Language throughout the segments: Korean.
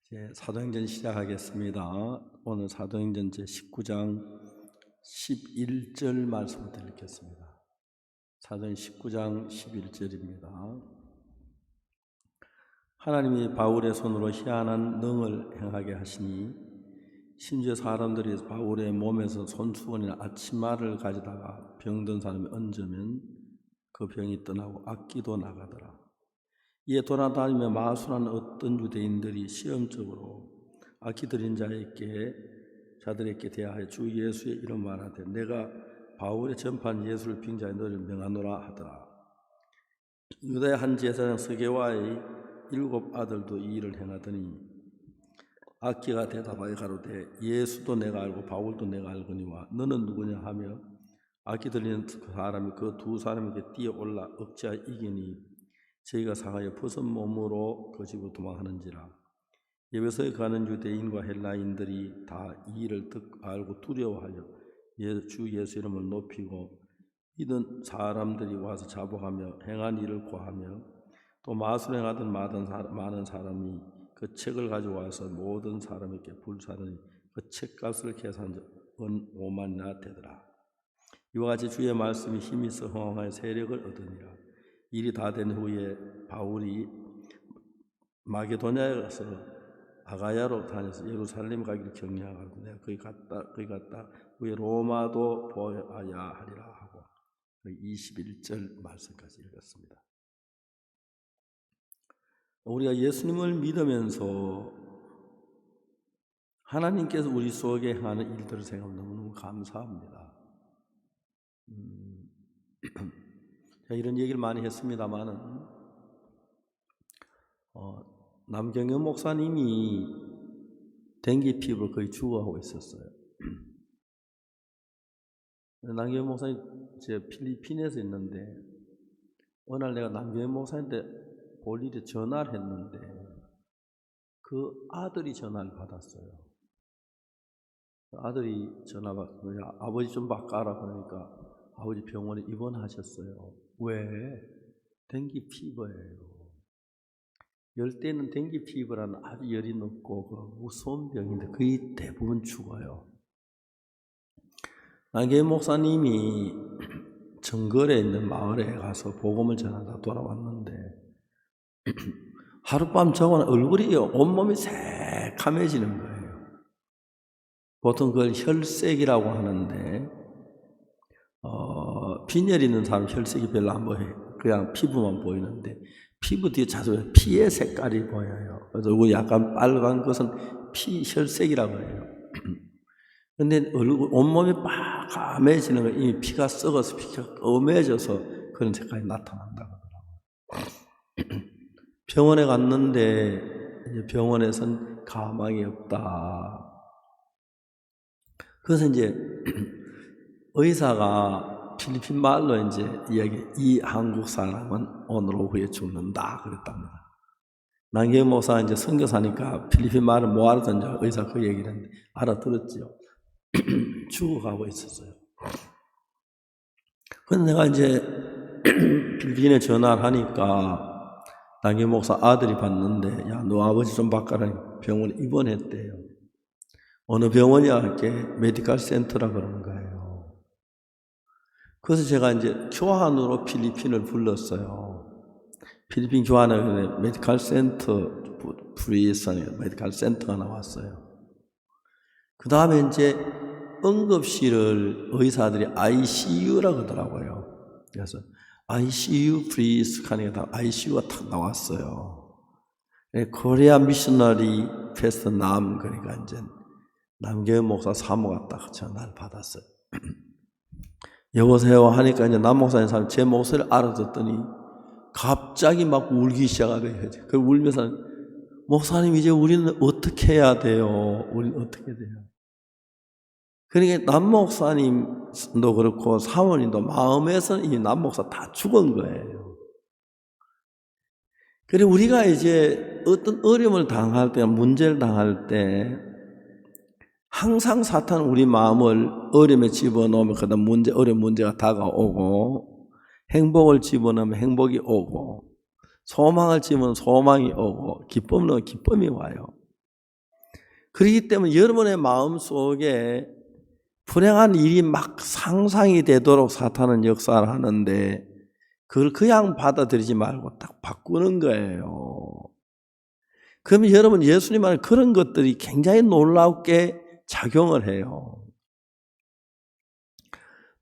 이제 사도행전 시작하겠습니다. 오늘 사도행전 제19장 11절 말씀부터 읽겠습니다. 사도행전 19장 11절입니다. 하나님이 바울의 손으로 희한한 능을 행하게 하시니 심지어 사람들이 바울의 몸에서 손수건이나 아치마를 가져다가 병든 사람이 얹으면 그 병이 떠나고 악기도 나가더라. 이에 돌아다니며 마술하는 어떤 유대인들이 시험적으로 악기 들인 자들에게 대하여 주 예수의 이름 말하되 내가 바울의 전파한 예수를 빙자해 너를 명하노라 하더라. 유다의 한 제사장 스게와의 7 아들도 이 일을 행하더니 악기가 대답하여 가로되 예수도 내가 알고 바울도 내가 알거니와 너는 누구냐 하며 악기 들리는 사람이 그 두 사람에게 뛰어올라 억제하여 이기니 저희가 상하여 벗은 몸으로 그 집으로 도망하는지라. 예배소에 가는 유대인과 헬라인들이 다 이 일을 알고 두려워하여 주 예수 이름을 높이고 이든 사람들이 와서 자복하며 행한 일을 고하며 또 마술 행하던 많은 사람이 그 책을 가져와서 모든 사람에게 불사르니 그 책값을 계산한 5만이나 되더라. 이와 같이 주의 말씀이 힘이 있어 흥황하여 세력을 얻으니라. 일이 다 된 후에 바울이 마게도냐에 가서 아가야로 다녀서 예루살렘 가기를 격려하고 내가 거기 갔다 후에 로마도 보아야 하리라 하고 21절 말씀까지 읽었습니다. 우리가 예수님을 믿으면서 하나님께서 우리 속에 하는 일들을 생각하면 너무너무 감사합니다. 제가 이런 얘기를 많이 했습니다만은 남경현 목사님이 댕기 피부로 거의 죽어가고 있었어요. 남경현 목사님 제 필리핀에서 있는데 어느 날 내가 남경현 목사님한테 볼 일에 전화를 했는데 그 아들이 전화를 받았어요. 아들이 전화 받고 아버지 좀 바꿔라 그러니까 아버지 병원에 입원하셨어요. 왜? 댕기 피부예요. 열대는 댕기 피부라는 아주 열이 높고 그 무서운 병인데 거의 대부분 죽어요. 남경현 목사님이 정글에 있는 마을에 가서 복음을 전하다 돌아왔는데 하룻밤 저거는 얼굴이 온몸이 새카매지는 거예요. 보통 그걸 혈색이라고 하는데 빈혈 있는 사람 혈색이 별로 안 보여요. 그냥 피부만 보이는데 피부 뒤에 자주 피의 색깔이 보여요. 그래서 약간 빨간 것은 혈색이라고 해요. 근데 온몸이 까매지는 거 이미 피가 썩어서 피가 검해져서 그런 색깔이 나타난다고 하더라고요. 병원에 갔는데 이제 병원에선 가망이 없다. 그래서 이제 의사가 필리핀 말로 이제 이 한국 사람은 오늘 오후에 죽는다 그랬답니다. 남경현 목사 이제 선교사니까 필리핀 말을 못 알아듣는지 의사 그 얘기를 했는데 알아들었지요. 죽어가고 있었어요. 그런데 내가 이제 필리핀에 전화를 하니까 남경현 목사 아들이 봤는데 야, 너 아버지 좀 바꿔라 병원에 입원했대요. 어느 병원이야 할게 메디컬 센터라 그러는 거예요. 그래서 제가 이제 교환으로 필리핀을 불렀어요. 필리핀 교환에 메디컬 센터 프리선 메디컬 센터가 나왔어요. 그 다음에 이제 응급실을 의사들이 ICU라고 하더라고요. 그래서 ICU 프리스카니까 ICU가 탁 나왔어요. 코리아 미셔너리 페스트 남 그러니까 이제 남경현 목사 사모가 딱 전화를 받았어요. 여보세요 하니까 이제 남 목사님 사람 제 목소리를 알아듣더니 갑자기 막 울기 시작하래요. 그 울면서 목사님 이제 우리는 어떻게 해야 돼요? 우리는 어떻게 돼요? 그러니까 남 목사님도 그렇고 사모님도 마음에서는 이 남 목사 다 죽은 거예요. 그래 우리가 이제 어떤 어려움을 당할 때 문제를 당할 때 항상 사탄은 우리 마음을 어려움에 집어넣으면 그다음 어려운 문제가 다가오고 행복을 집어넣으면 행복이 오고 소망을 집어넣으면 소망이 오고 기쁨을 넣으면 기쁨이 와요. 그렇기 때문에 여러분의 마음속에 불행한 일이 막 상상이 되도록 사탄은 역사를 하는데 그걸 그냥 받아들이지 말고 딱 바꾸는 거예요. 그러면 여러분 예수님 안에 그런 것들이 굉장히 놀랍게 작용을 해요.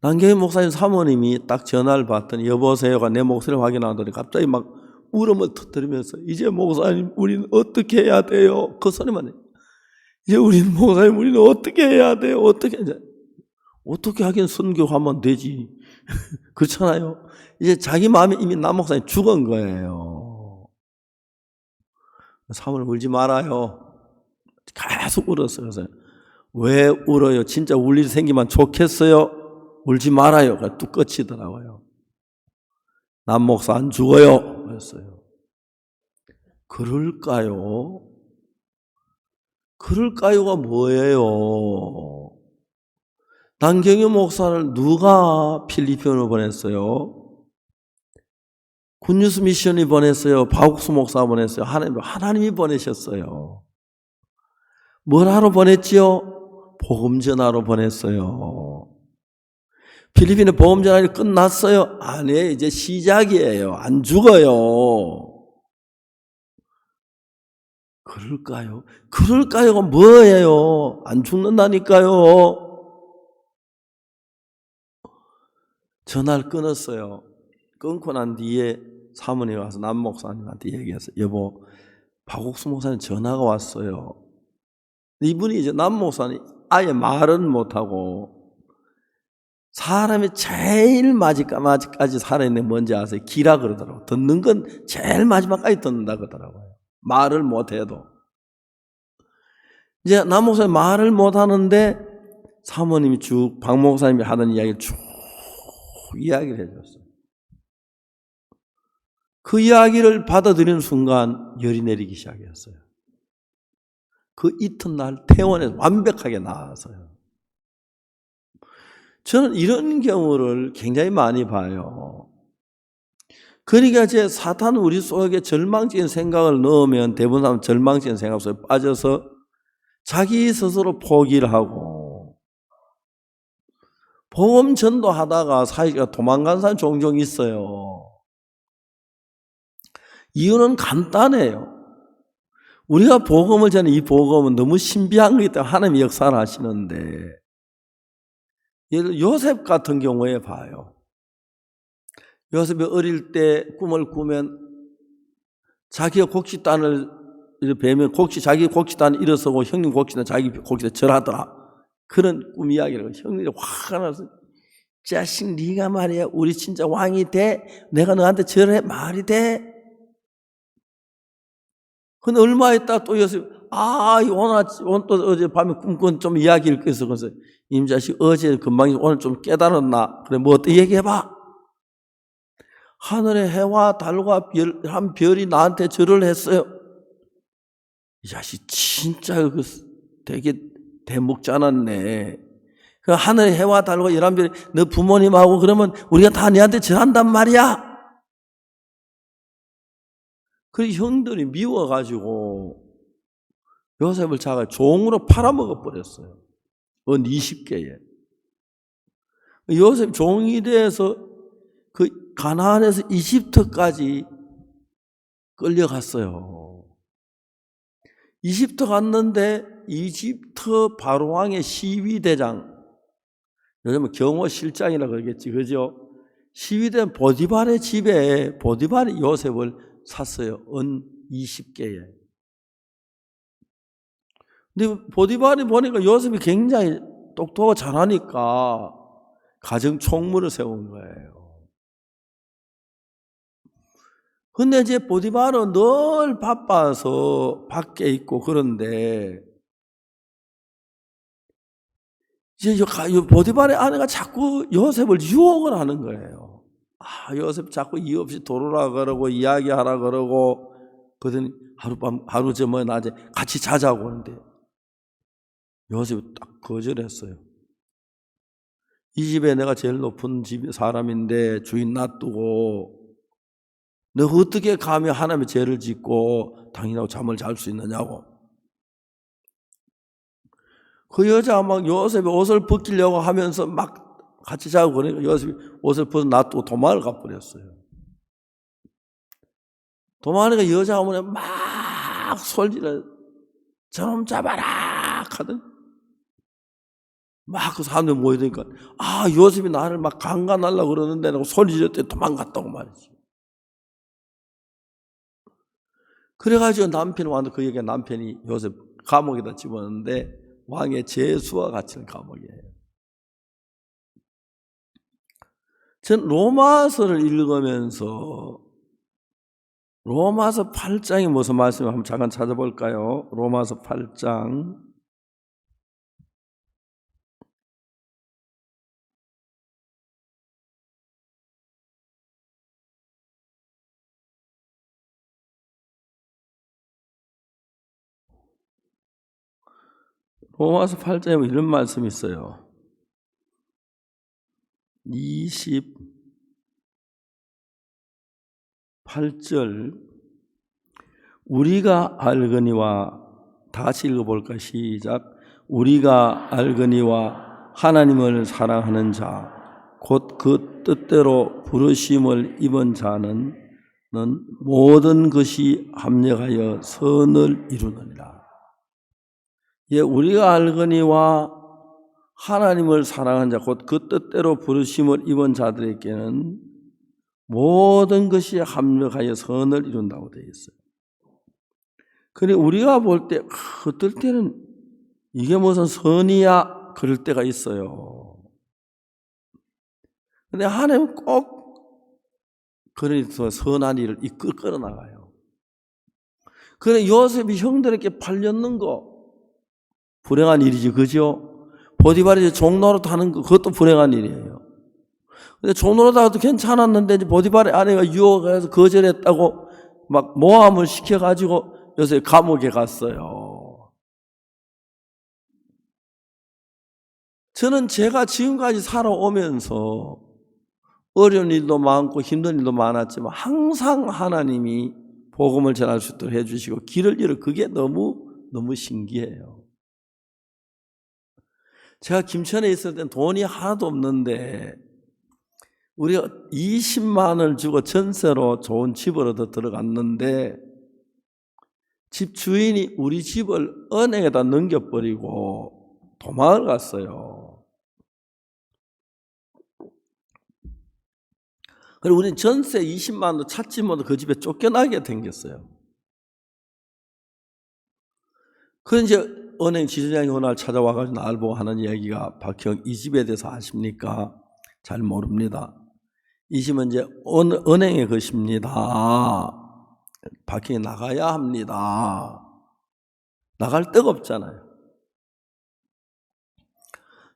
남경희 목사님 사모님이 딱 전화를 받더니 여보세요가 내 목소리를 확인하더니 갑자기 막 울음을 터뜨리면서 이제 목사님 우리는 어떻게 해야 돼요? 그 소리만 해요. 이제 우리는 목사님 우리는 어떻게 해야 돼요? 어떻게 하긴 선교하면 되지. 그렇잖아요. 이제 자기 마음에 이미 남 목사님 죽은 거예요. 사모님 울지 말아요. 계속 울었어요. 그래서 왜 울어요? 진짜 울 일이 생기면 좋겠어요? 울지 말아요. 뚝 꺼치더라고요. 남 목사 안 죽어요. 그랬어요. 그럴까요? 그럴까요가 뭐예요? 남경희 목사를 누가 필리핀으로 보냈어요? 굿뉴스 미션이 보냈어요? 박옥수 목사 보냈어요? 하나님이 보내셨어요. 뭘 하러 보냈지요? 복음 전하러 보냈어요. 필리핀의 복음 전하기 끝났어요? 아니에요. 이제 시작이에요. 안 죽어요. 그럴까요? 그럴까요가 뭐예요? 안 죽는다니까요. 전화를 끊었어요. 끊고 난 뒤에 사모님이 와서 남 목사님한테 얘기했어요. 여보, 박옥수 목사님 전화가 왔어요. 이분이 이제 남 목사님 아예 말은 못하고 사람이 제일 마지막까지 살아있는 게 뭔지 아세요? 기라 그러더라고요. 듣는 건 제일 마지막까지 듣는다 그러더라고요. 말을 못해도. 이제 남 목사님 말을 못하는데 사모님이 박 목사님이 하던 이야기를 쭉 이야기를 해줬어요. 그 이야기를 받아들이는 순간 열이 내리기 시작했어요. 그 이튿날 퇴원해서 완벽하게 나았어요. 저는 이런 경우를 굉장히 많이 봐요. 그러니까 제 사탄은 우리 속에 절망적인 생각을 넣으면 대부분 사람은 절망적인 생각 속에 빠져서 자기 스스로 포기를 하고 복음 전도하다가 사이가 도망간 사람 종종 있어요. 이유는 간단해요. 우리가 복음을 전해 이 복음은 너무 신비한 거기 때문에 하나님이 역사를 하시는데 예를 들어 요셉 같은 경우에 봐요. 요셉이 어릴 때 꿈을 꾸면 자기가 곡식단을 베면 자기 곡식단을 일어서고 형님 곡식단 자기 곡식단 절하더라. 그런 꿈 이야기를 형님이 화가 나서 자식 네가 말이야 우리 진짜 왕이 돼? 내가 너한테 절해? 말이 돼? 근데 얼마 있다 또 요셉 오늘 또 어제 밤에 꿈꾼 좀 이야기를 껴서 그래서 임자식 어제 금방 오늘 좀 깨달았나? 그래 뭐 어떻게 얘기해봐? 하늘의 해와 달과 한 별이 나한테 절을 했어요. 이 자식 진짜 되게 대목지 않았네. 그 하늘의 해와 달과 11별이 너 부모님하고 그러면 우리가 다 너한테 절한단 말이야. 그 형들이 미워가지고 요셉을 자가 종으로 팔아먹어 버렸어요. 은 20개에. 요셉 종이 돼서 그 가나안에서 이집트까지 끌려갔어요. 이집트 갔는데 이집트 바로왕의 시위대장, 요즘은 경호실장이라고 그러겠지, 그죠? 시위대 보디발의 집에 보디발이 요셉을 샀어요. 은 20개에. 근데 보디발이 보니까 요셉이 굉장히 똑똑하고 잘하니까 가정 총무를 세운 거예요. 근데 이제 보디발은 늘 바빠서 밖에 있고 그런데 이제 보디발의 아내가 자꾸 요셉을 유혹을 하는 거예요. 요셉 자꾸 이유 없이 돌아라 그러고 이야기하라 그러고 그러더니 하루 저녁 낮에 같이 자자고 하는데 요셉이 딱 거절했어요. 이 집에 내가 제일 높은 사람인데 주인 놔두고 너 어떻게 감히 하나님의 죄를 짓고 당신하고 잠을 잘 수 있느냐고. 그 여자가 막 요셉이 옷을 벗기려고 하면서 막 같이 자고 그러니까 요셉이 옷을 벗어 놔두고 도망을 가버렸어요. 도망하니까 여자가 뭐냐 막 솔질을 저놈 잡아라 하든 막 그 사람들이 모이니까 요셉이 나를 막 강간하려고 그러는데 라고 소리 지르더니 도망갔다고 말이지. 그래가지고 남편이 왔는데 그 얘기가 남편이 요셉 감옥에다 집어넣는데 왕의 제수와 같은 감옥이에요. 전 로마서를 읽으면서 로마서 8장이 무슨 말씀을 한번 잠깐 찾아볼까요? 로마서 8장. 로마서 8장에 이런 말씀이 있어요. 28절 우리가 알거니와 다 같이 읽어볼까? 시작. 우리가 알거니와 하나님을 사랑하는 자 곧 그 뜻대로 부르심을 입은 자는 모든 것이 합력하여 선을 이루느니라. 예, 우리가 알거니와 하나님을 사랑하는 자 곧 그 뜻대로 부르심을 입은 자들에게는 모든 것이 합력하여 선을 이룬다고 되어 있어요. 그런데 우리가 볼 때 어떨 때는 이게 무슨 선이야 그럴 때가 있어요. 근데 하나님은 꼭 그래서 선한 일을 이끌어 나가요. 그래 요셉이 형들에게 팔렸는 거 불행한 일이지, 그죠? 보디발이 종노릇 하는 거 그것도 불행한 일이에요. 근데 종노릇 하도 괜찮았는데 이제 보디발의 아내가 유혹해서 거절했다고 막 모함을 시켜가지고 요새 감옥에 갔어요. 저는 제가 지금까지 살아오면서 어려운 일도 많고 힘든 일도 많았지만 항상 하나님이 복음을 전할 수 있도록 해주시고 길을 열어 그게 너무 신기해요. 제가 김천에 있을 땐 돈이 하나도 없는데 우리가 20만 원을 주고 전세로 좋은 집을 얻어 들어갔는데 집 주인이 우리 집을 은행에다 넘겨버리고 도망을 갔어요. 그리고 우리는 전세 20만 원도 찾지 못해 그 집에 쫓겨나게 생겼어요. 그래서 이제 은행 지점장이 어느 날 찾아와가지고 나를 보고 하는 이야기가 박형 이 집에 대해서 아십니까? 잘 모릅니다. 이 집은 이제 은행의 것입니다. 박형이 나가야 합니다. 나갈 데가 없잖아요.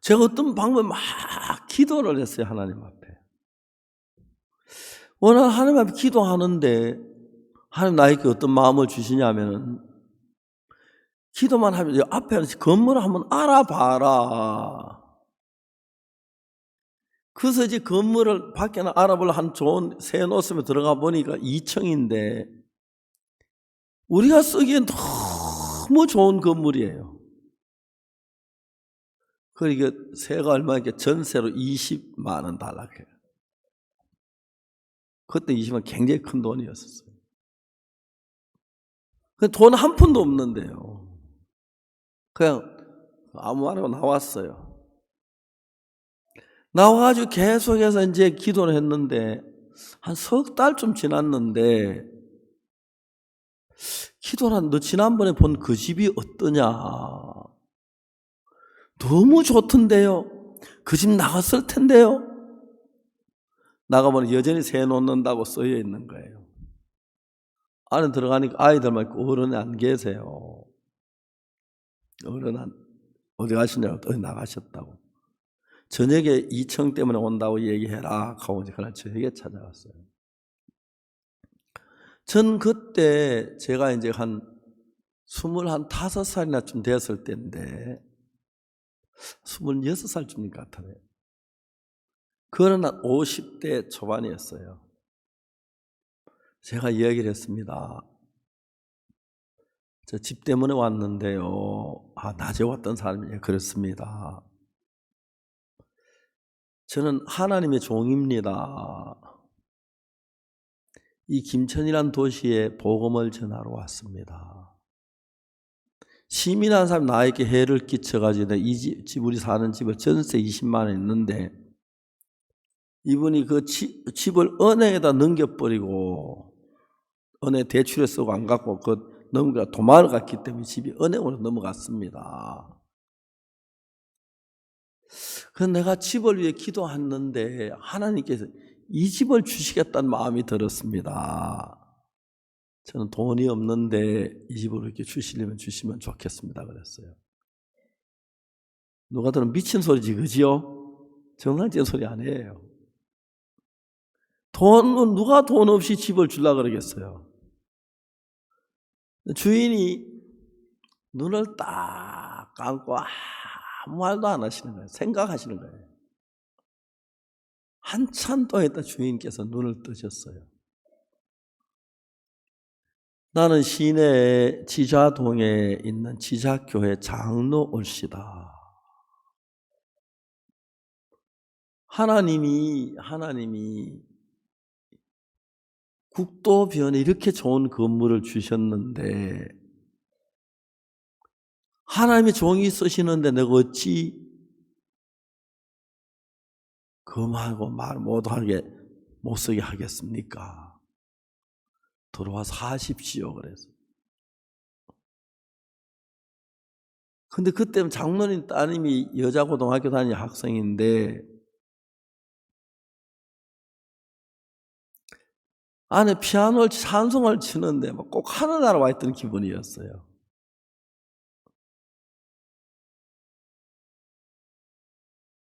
제가 어떤 방법에 막 기도를 했어요. 하나님 앞에. 오늘 하나님 앞에 기도하는데 하나님 나에게 어떤 마음을 주시냐면은 기도만 하면 앞에 건물을 한번 알아봐라. 그래서 이제 건물을 밖에는 알아보려 한 좋은 새 노점에 들어가 보니까 2층인데 우리가 쓰기엔 너무 좋은 건물이에요. 그러니까 세가 얼마니까 전세로 20만 원 달라고 해요. 그때 20만 원 굉장히 큰 돈이었어요. 돈 한 푼도 없는데요. 그냥 아무 말 하고 나왔어요. 나와가지고 계속해서 이제 기도를 했는데 한 석 달쯤 지났는데 기도를 너 지난번에 본 그 집이 어떠냐? 너무 좋던데요. 그 집 나갔을 텐데요. 나가보니 여전히 새 놓는다고 써여 있는 거예요. 안에 들어가니까 아이들만 있고 어른이 안 계세요. 어른 어디 가시냐고 어디 나가셨다고. 저녁에 2층 때문에 온다고 얘기해라 하고 이제 그날 저녁에 찾아갔어요. 전 그때 제가 이제 한 25살이나 좀 됐을 때인데 26살쯤인 것 같아요. 그거는 한 50대 초반이었어요. 제가 이야기를 했습니다. 저 집 때문에 왔는데요. 낮에 왔던 사람이 그렇습니다. 저는 하나님의 종입니다. 이 김천이란 도시에 복음을 전하러 왔습니다. 시민한 사람 나에게 해를 끼쳐가지고 이 집 우리 사는 집을 전세 20만 원 있는데 이분이 그 집을 은행에다 넘겨버리고 은행 대출에 쓰고 안 갖고 넘겨 도망을 갔기 때문에 집이 은행으로 넘어갔습니다. 그래서 내가 집을 위해 기도했는데 하나님께서 이 집을 주시겠다는 마음이 들었습니다. 저는 돈이 없는데 이 집을 이렇게 주시면 좋겠습니다 그랬어요. 누가 들으면 미친 소리지 그지요? 정상적인 소리 아니에요. 누가 돈 없이 집을 주려고 그러겠어요. 주인이 눈을 딱 감고 아무 말도 안 하시는 거예요. 생각하시는 거예요. 한참 동안 있다 주인께서 눈을 뜨셨어요. 나는 시내 지자동에 있는 지자교회 장로 올시다. 하나님이 국도변에 이렇게 좋은 건물을 주셨는데 하나님의 종이 쓰시는데 내가 어찌 금하고 말 못하게 못쓰게 하겠습니까? 들어와서 하십시오 그래서. 근데 그때 장로님 따님이 여자 고등학교 다니는 학생인데 안에 피아노를 찬송을 치는데 꼭 하늘나라 와 있던 기분이었어요.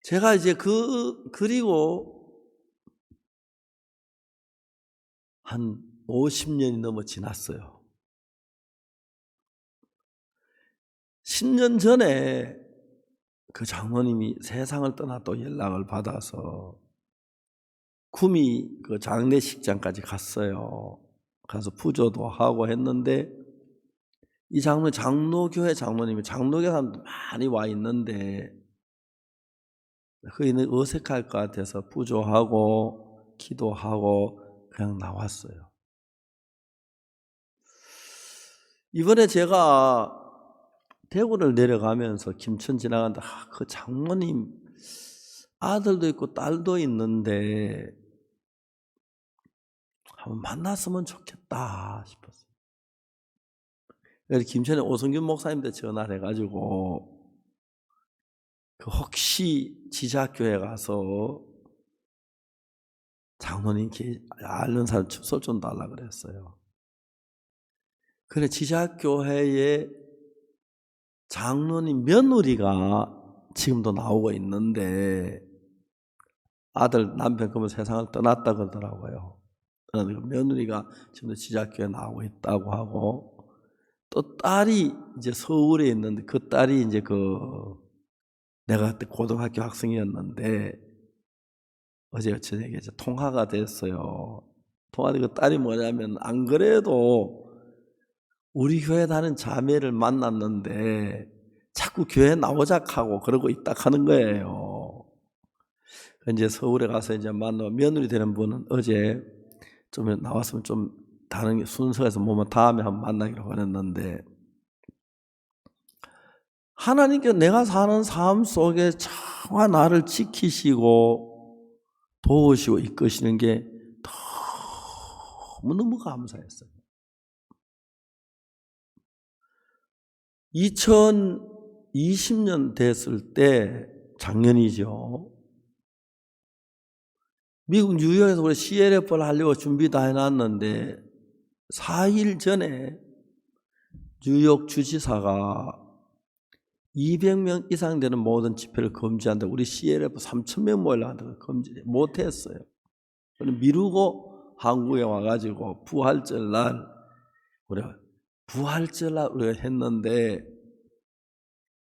제가 이제 그리고 한 50년이 넘어 지났어요. 10년 전에 그 장로님이 세상을 떠났다고 연락을 받아서 구미 그 장례식장까지 갔어요. 가서 부조도 하고 했는데 이 장로교회 장로님이 장로교회 사람도 많이 와 있는데 거기는 어색할 것 같아서 부조하고 기도하고 그냥 나왔어요. 이번에 제가 대구를 내려가면서 김천 지나간다 그 장로님 아들도 있고 딸도 있는데 한번 만났으면 좋겠다 싶었어요. 그래서 김천에 오성균 목사님한테 전화를 해가지고 혹시 지자교회 가서 장로님 아는 사람 주소 좀 달라 그랬어요. 그래 지자교회에 장로님 며느리가 지금도 나오고 있는데 아들 남편 그러면 세상을 떠났다 그러더라고요. 며느리가 지금도 지자교회에 나오고 있다고 하고 또 딸이 이제 서울에 있는데 그 딸이 이제 내가 그때 고등학교 학생이었는데 어제 저녁에 이제 통화가 됐어요. 통화된 그 딸이 뭐냐면 안 그래도 우리 교회 다니는 자매를 만났는데 자꾸 교회 나오자 하고 그러고 있다 하는 거예요. 이제 서울에 가서 이제 만나 며느리 되는 분은 어제 좀 나왔으면 좀 다른 순서에서 뭐면 다음에 한번 만나기로 했는데 하나님께 내가 사는 삶 속에 정말 나를 지키시고 도우시고 이끄시는 게 너무너무 감사했어요. 2020년 됐을 때 작년이죠. 미국 뉴욕에서 우리 CLF를 하려고 준비 다 해놨는데 4일 전에 뉴욕 주지사가 200명 이상 되는 모든 집회를 금지한다. 우리 CLF 3,000명 모이려고 한다고 금지 못했어요. 미루고 한국에 와가지고 부활절날 우리가 했는데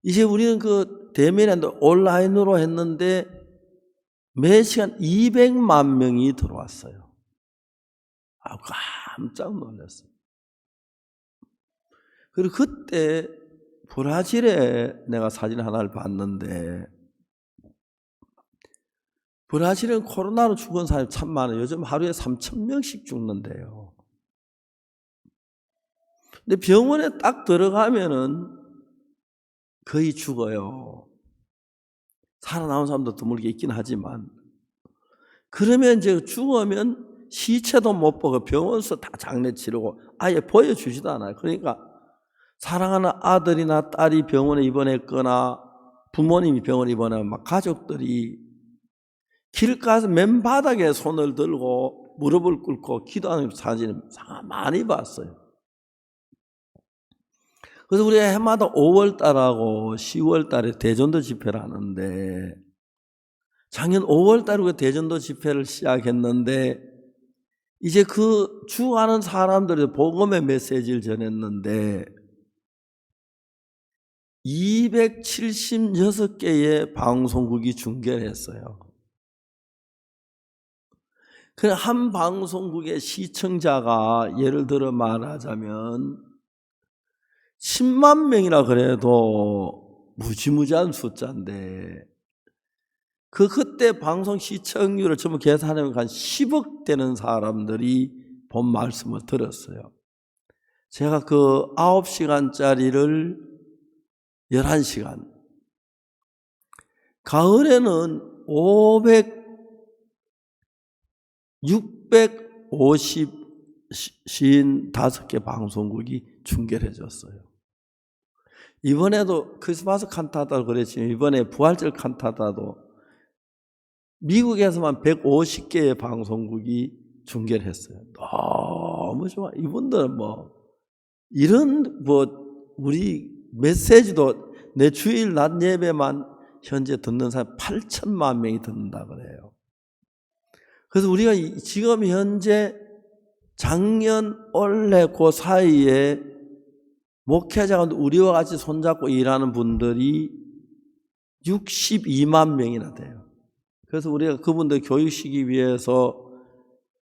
이제 우리는 그 대면이 아니라 온라인으로 했는데 매 시간 200만 명이 들어왔어요. 깜짝 놀랐어요. 그리고 그때 브라질에 내가 사진 하나를 봤는데, 브라질은 코로나로 죽은 사람이 참 많아요. 요즘 하루에 3,000명씩 죽는데요. 근데 병원에 딱 들어가면은 거의 죽어요. 살아나온 사람도 드물게 있긴 하지만. 그러면 이제 죽으면 시체도 못 보고 병원에서 다 장례 치르고 아예 보여주지도 않아요. 그러니까 사랑하는 아들이나 딸이 병원에 입원했거나 부모님이 병원에 입원하면 막 가족들이 길가에서 맨바닥에 손을 들고 무릎을 꿇고 기도하는 사진을 많이 봤어요. 그래서 우리가 해마다 5월달하고 10월달에 대전도 집회를 하는데, 작년 5월달에 대전도 집회를 시작했는데, 이제 그 죽어가는 사람들이 복음의 메시지를 전했는데 276개의 방송국이 중계를 했어요. 그 한 방송국의 시청자가 예를 들어 말하자면 10만 명이라 그래도 무지무지한 숫자인데, 그때 방송 시청률을 전부 계산하면 한 10억 되는 사람들이 본 말씀을 들었어요. 제가 그 9시간짜리를 11시간, 가을에는 655개 방송국이 중계를 해줬어요. 이번에도 크리스마스 칸타타도 그랬지만 이번에 부활절 칸타타도 미국에서만 150개의 방송국이 중계를 했어요. 너무 좋아. 이분들은 이런 우리 메시지도 내 주일 낮 예배만 현재 듣는 사람 8천만 명이 듣는다 그래요. 그래서 우리가 지금 현재 작년 올해 그 사이에 목회자가 우리와 같이 손잡고 일하는 분들이 62만 명이나 돼요. 그래서 우리가 그분들 교육시키기 위해서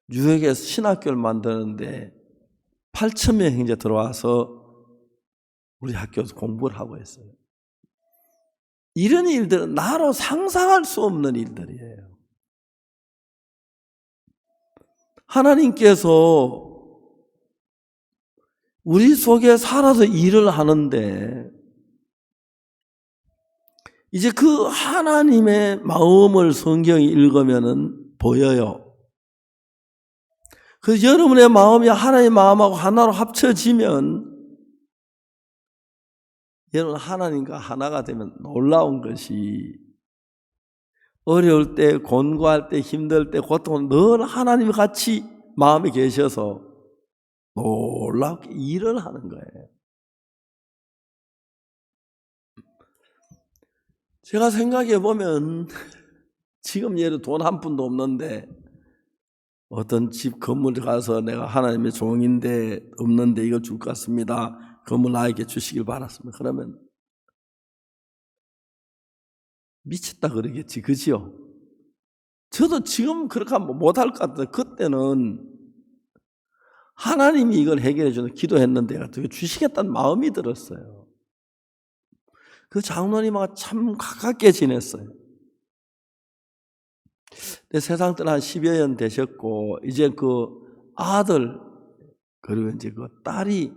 뉴욕에서 신학교를 만드는데 8,000명이 이제 들어와서 우리 학교에서 공부를 하고 있어요. 이런 일들은 나로 상상할 수 없는 일들이에요. 하나님께서 우리 속에 살아서 일을 하는데 이제 그 하나님의 마음을 성경이 읽으면은 보여요. 그래서 여러분의 마음이 하나님의 마음하고 하나로 합쳐지면 여러분 하나님과 하나가 되면 놀라운 것이, 어려울 때, 곤고할 때, 힘들 때, 고통은 늘 하나님이 같이 마음에 계셔서 놀랍게 일을 하는 거예요. 제가 생각해 보면 지금 예를 돈 한 푼도 없는데 어떤 집 건물에 가서 내가 하나님의 종인데 없는데 이거 줄 것 같습니다. 건물 나에게 주시길 바랐습니다. 그러면 미쳤다 그러겠지, 그지요? 저도 지금 그렇게 하면 못할 것 같아요. 그때는 하나님이 이걸 해결해 주는 기도했는데 주시겠다는 마음이 들었어요. 그 장로님하고 참 가깝게 지냈어요. 세상 떠나 10여 년 되셨고, 이제 그 아들, 그리고 이제 그 딸이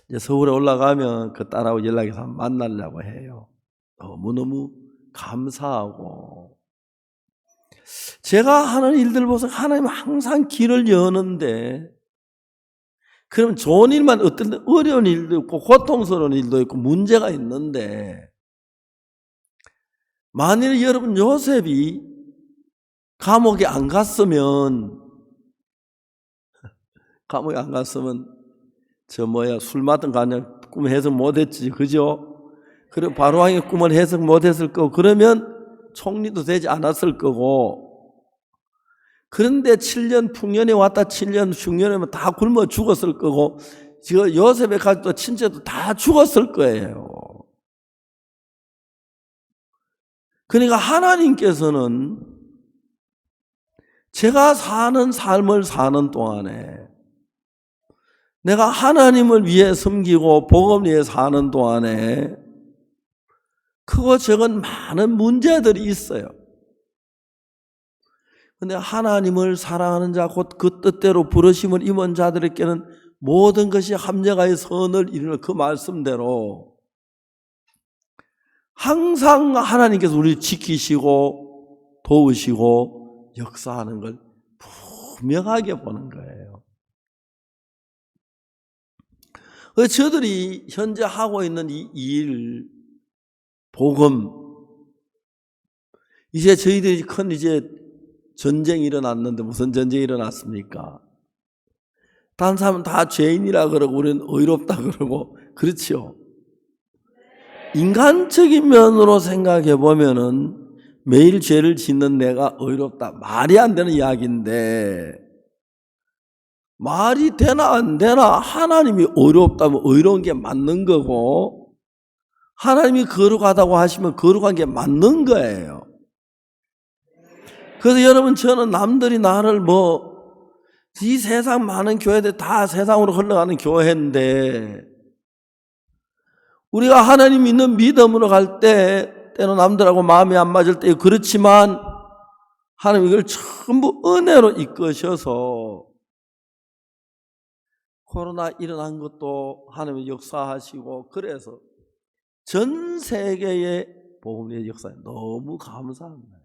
이제 서울에 올라가면 그 딸하고 연락해서 만나려고 해요. 너무너무 감사하고, 제가 하는 일들 보면서 하나님은 항상 길을 여는데, 그럼 좋은 일만, 어떤 어려운 일도 있고 고통스러운 일도 있고 문제가 있는데, 만일 여러분 요셉이 감옥에 안 갔으면 술 마던 가냐 꿈 해석 못했지, 그죠? 그리고 바로왕의 꿈을 해석 못했을 거고, 그러면 총리도 되지 않았을 거고, 그런데 7년 풍년에 왔다 7년 흉년에면 다 굶어 죽었을 거고, 지금 요셉의 가족도 친척도 다 죽었을 거예요. 그러니까 하나님께서는 제가 사는 삶을 사는 동안에 내가 하나님을 위해 섬기고 복음을 위해 사는 동안에 크고 적은 많은 문제들이 있어요. 근데 하나님을 사랑하는 자 곧 그 뜻대로 부르심을 임한 자들에게는 모든 것이 합력하여 선을 이루는 그 말씀대로 항상 하나님께서 우리를 지키시고 도우시고 역사하는 걸 분명하게 보는 거예요. 저들이 현재 하고 있는 이 일, 복음, 이제 저희들이 큰 이제 전쟁이 일어났는데 무슨 전쟁이 일어났습니까? 다른 사람은 다 죄인이라 그러고 우리는 의롭다 그러고 그렇죠. 인간적인 면으로 생각해 보면은 매일 죄를 짓는 내가 의롭다. 말이 안 되는 이야기인데 말이 되나 안 되나? 하나님이 의롭다면 의로운 게 맞는 거고 하나님이 거룩하다고 하시면 거룩한 게 맞는 거예요. 그래서 여러분 저는 남들이 나를 이 세상 많은 교회들 다 세상으로 흘러가는 교회인데 우리가 하나님 있는 믿음으로 갈 때 때로 남들하고 마음이 안 맞을 때 그렇지만 하나님 이걸 전부 은혜로 이끄셔서 코로나 일어난 것도 하나님이 역사하시고 그래서 전 세계의 복음의 역사에 너무 감사합니다.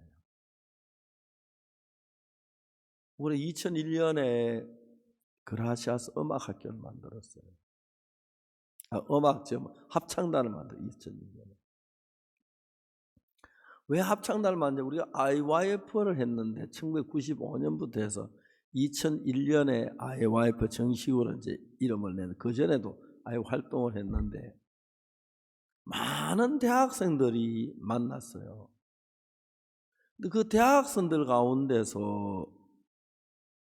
우리 2001년에 그라시아스 음악학교를 만들었어요. 합창단을 만들었어요. 2001년에. 왜 합창단을 만들었냐? 우리가 IYF를 했는데 1995년부터 해서 2001년에 IYF 정식으로 이제 이름을 내는 그 전에도 아예 활동을 했는데 많은 대학생들이 만났어요. 근데 그 대학생들 가운데서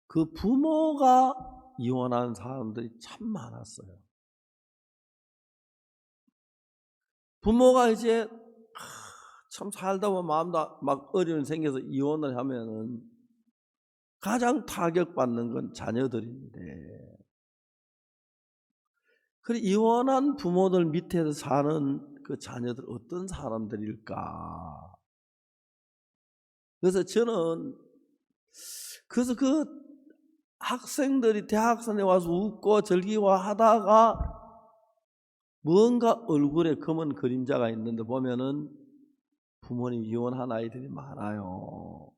그 부모가 이혼한 사람들이 참 많았어요. 부모가 이제 참 살다 보면 마음도 막 어려움이 생겨서 이혼을 하면은 가장 타격받는 건 자녀들인데 그래 이혼한 부모들 밑에서 사는 그 자녀들 어떤 사람들일까? 그래서 저는 그 학생들이 대학생에 와서 웃고 즐기고 하다가 뭔가 얼굴에 검은 그림자가 있는데 보면은 부모님 이혼한 아이들이 많아요.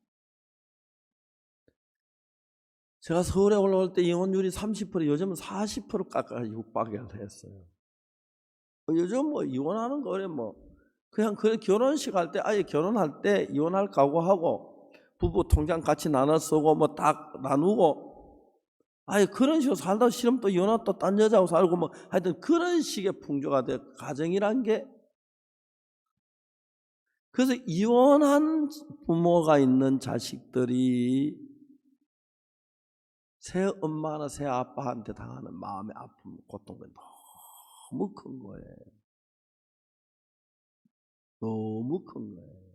제가 서울에 올라올 때 이혼율이 30%, 요즘은 40%까지 육박을 했어요. 요즘 이혼하는 거래 그냥 결혼식 할 때 아예 결혼할 때 이혼할 각오하고 부부 통장 같이 나눠 쓰고 다 나누고 아예 그런 식으로 살다 싫으면 또 이혼하고 또 딴 여자하고 살고 하여튼 그런 식의 풍조가 돼 가정이란 게. 그래서 이혼한 부모가 있는 자식들이 새 엄마나 새 아빠한테 당하는 마음의 아픔, 고통이 너무 큰 거예요. 너무 큰 거예요.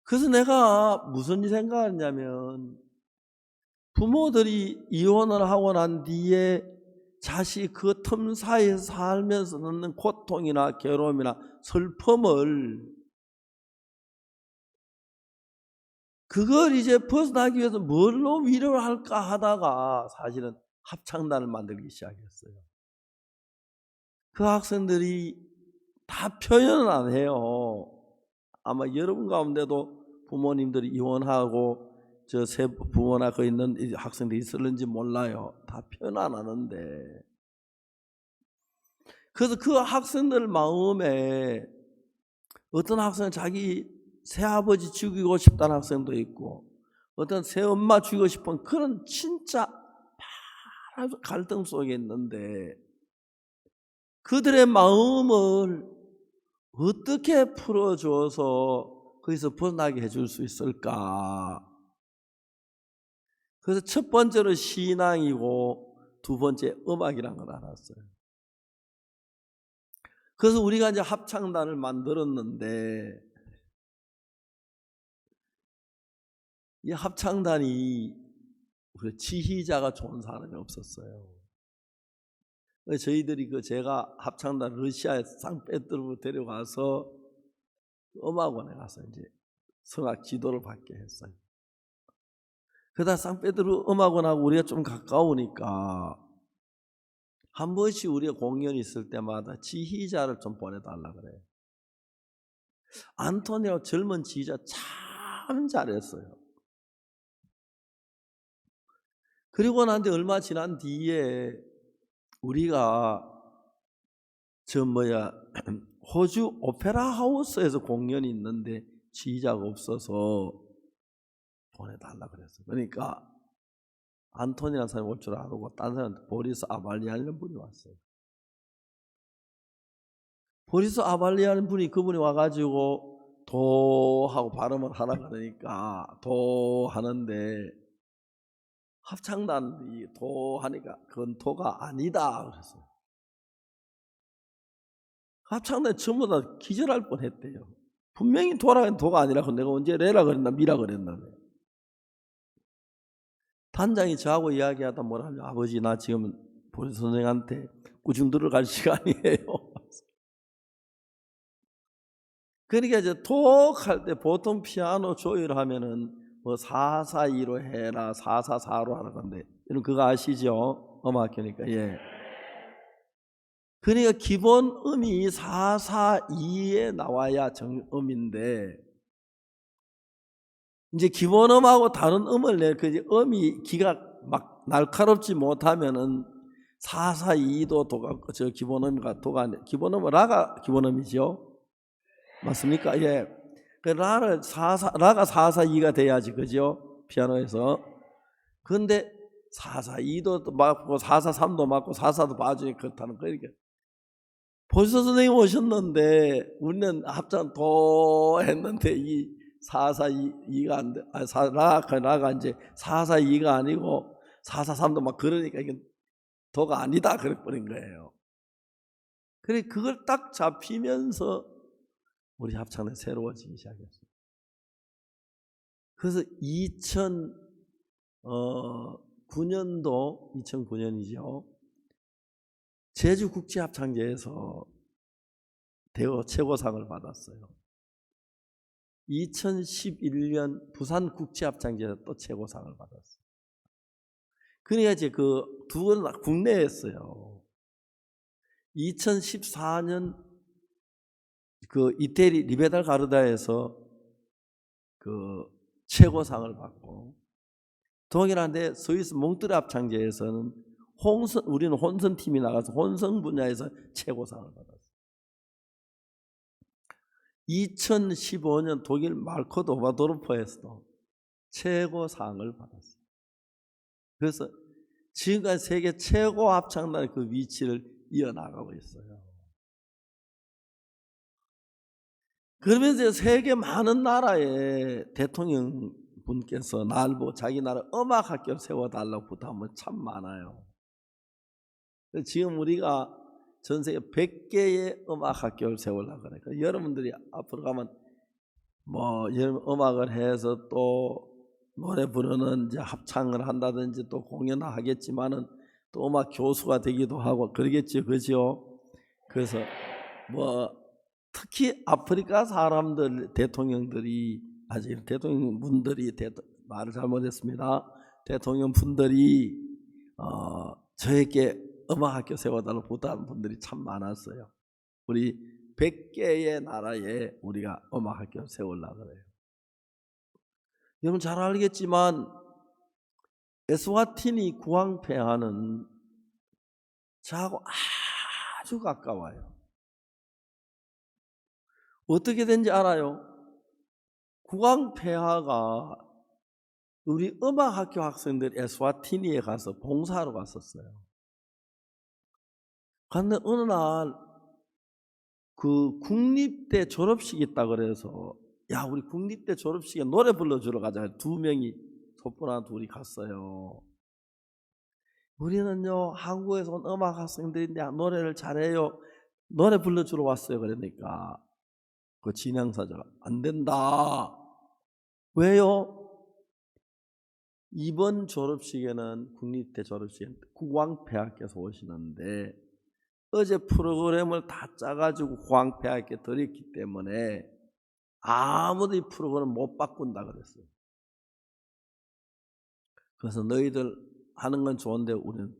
그래서 내가 무슨 생각을 했냐면 부모들이 이혼을 하고 난 뒤에 자식 그 틈 사이에서 살면서 넣는 고통이나 괴로움이나 슬픔을 그걸 이제 벗어나기 위해서 뭘로 위로를 할까 하다가 사실은 합창단을 만들기 시작했어요. 그 학생들이 다 표현은 안 해요. 아마 여러분 가운데도 부모님들이 이혼하고 저 새 부모나 그 있는 학생들이 있을는지 몰라요. 다 표현 안 하는데. 그래서 그 학생들 마음에 어떤 학생은 자기 새아버지 죽이고 싶다는 학생도 있고 어떤 새엄마 죽이고 싶은 그런 진짜 갈등 속에 있는데 그들의 마음을 어떻게 풀어줘서 거기서 벗어나게 해줄 수 있을까? 그래서 첫 번째로 신앙이고 두 번째 음악이라는 걸 알았어요. 그래서 우리가 이제 합창단을 만들었는데 이 합창단이 지휘자가 좋은 사람이 없었어요. 저희들이 제가 합창단 러시아에 상페테르부르크 데려가서 음악원에 가서 이제 성악 지도를 받게 했어요. 그러다 상페테르부르크 음악원하고 우리가 좀 가까우니까 한 번씩 우리가 공연이 있을 때마다 지휘자를 좀 보내달라 그래요. 안토니오 젊은 지휘자 참 잘했어요. 그리고 나한테 얼마 지난 뒤에 우리가 호주 오페라 하우스에서 공연이 있는데 지휘자가 없어서 보내달라 그랬어요. 그러니까 안토니라는 사람이 올 줄 알고 딴 사람한테 보리스 아발리아라는 분이 왔어요. 보리스 아발리아라는 분이 그분이 와가지고 도하고 발음을 하라 그러니까 도 하는데 합창단이 도 하니까 그건 도가 아니다 그랬어요. 합창단 전부 다 기절할 뻔했대요. 분명히 도라는 도가 아니라고 내가 언제 레라 그랬나 미라 그랬나. 단장이 저하고 이야기하다 뭐라 하냐. 아버지 나 지금 보리스 선생한테 꾸중 들어갈 시간이에요. 그러니까 이제 독할 때 보통 피아노 조율하면은 뭐 4-4-2로 해라 4-4-4로 하는 건데 여러분 그거 아시죠? 음악교니까 예. 그러니까 기본 음이 4-4-2에 나와야 정음인데 이제 기본 음하고 다른 음을 그 음이 기가 막 날카롭지 못하면은 4-4-2도 도가 저 기본 음과 도가 아니 기본 음은 라가 기본 음이죠. 맞습니까? 예. 그 라가 4-4-2가 돼야지 그죠? 피아노에서. 그런데 4-4-2도 맞고 4-4-3도 맞고 4-4도 봐주니 그렇다는 거예요. 보리스 선생님 오셨는데 우리는 합창 도 했는데 이 4-4-2가 안 돼. 라가 이제 4-4-2가 아니고 4-4-3도 막 그러니까 이게 도가 아니다 그래버린 거예요. 그래 그걸 딱 잡히면서 우리 합창단이 새로워지기 시작했어요. 그래서 2009년이죠. 제주국제합창제에서 대호 최고상을 받았어요. 2011년 부산국제합창제에서 또 최고상을 받았어요. 그러니까 이제 그 두 번 국내에 했어요. 2014년 그 이태리 리베달 가르다에서 그 최고상을 받고 동일한데 스위스 몽트르 합창제에서는 우리는 혼성 팀이 나가서 혼성 분야에서 최고상을 받았어요. 2015년 독일 말코 도바도르프에서도 최고상을 받았어요. 그래서 지금까지 세계 최고 합창단의 그 위치를 이어나가고 있어요. 그러면서 세계 많은 나라의 대통령 분께서 날 보고 자기 나라 음악학교를 세워달라고 부탁하면 참 많아요. 지금 우리가 전 세계 100개의 음악학교를 세우려고 그래요. 여러분들이 앞으로 가면 뭐 음악을 해서 또 노래 부르는 이제 합창을 한다든지 또 공연을 하겠지만은 또 음악 교수가 되기도 하고 그러겠죠, 그죠? 그래서 뭐 특히 아프리카 사람들 대통령들이 아직 대통령분들이 말을 잘못했습니다. 대통령분들이 저에게 음악학교 세워달라고 부탁하는 분들이 참 많았어요. 우리 100개의 나라에 우리가 음악학교 세우려고 그래요. 여러분 잘 알겠지만 에스와티니 구황폐하는 저하고 아주 가까워요. 어떻게 된지 알아요? 구황폐하가 우리 음악학교 학생들 에스와티니에 가서 봉사하러 갔었어요. 그런데 어느 날 그 국립대 졸업식이 있다 그래서 야 우리 국립대 졸업식에 노래 불러주러 가자. 2명이 소프라노 둘이 갔어요. 우리는요 한국에서 온 음악 학생들인데 노래를 잘해요. 노래 불러주러 왔어요. 그러니까 그 진행사자가 안 된다. 왜요? 이번 졸업식에는 국립대 졸업식에 국왕폐하께서 오시는데 어제 프로그램을 다 짜가지고 국왕폐하께 드렸기 때문에 아무도 이 프로그램을 못 바꾼다 그랬어요. 그래서 너희들 하는 건 좋은데 우리는